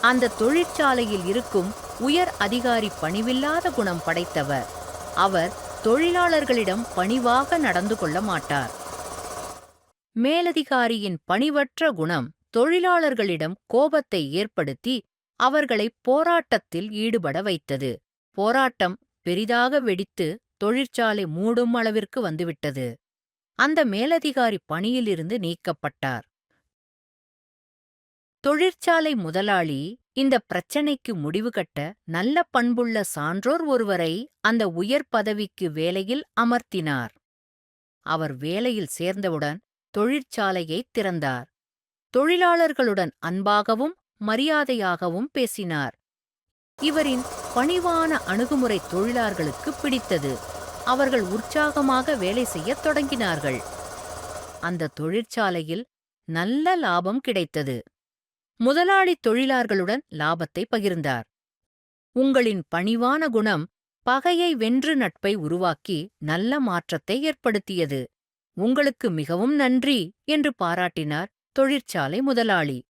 அந்த தொழிற்சாலையில் இருக்கும் உயர் அதிகாரி பணிவில்லாத குணம் படைத்தவர். அவர் தொழிலாளர்களிடம் பணிவாக நடந்து கொள்ள மாட்டார். மேலதிகாரியின் பணிவற்ற குணம் தொழிலாளர்களிடம் கோபத்தை ஏற்படுத்தி அவர்களை போராட்டத்தில் ஈடுபட வைத்தது. போராட்டம் பெரிதாக வெடித்து தொழிற்சாலை மூடும் அளவிற்கு வந்துவிட்டது. அந்த மேலதிகாரி பணியிலிருந்து நீக்கப்பட்டார். தொழிற்சாலை முதலாளி இந்த பிரச்சனைக்கு முடிவு கட்ட நல்ல பண்புள்ள சான்றோர் ஒருவரை அந்த உயர் பதவிக்கு வேலையில் அமர்த்தினார். அவர் வேலையில் சேர்ந்தவுடன் தொழிற்சாலையை திறந்தார். தொழிலாளர்களுடன் அன்பாகவும் மரியாதையாகவும் பேசினார். இவரின் பணிவான அணுகுமுறை தொழிலாளர்களுக்கு பிடித்தது. அவர்கள் உற்சாகமாக வேலை செய்யத் தொடங்கினார்கள். அந்த தொழிற்சாலையில் நல்ல லாபம் கிடைத்தது. முதலாளி தொழிலாளர்களுடன் லாபத்தை பகிர்ந்தார். உங்களின் பணிவான குணம் பகையை வென்று நட்பை உருவாக்கி நல்ல மாற்றத்தை ஏற்படுத்தியது. உங்களுக்கு மிகவும் நன்றி என்று பாராட்டினார் தொழிற்சாலை முதலாளி.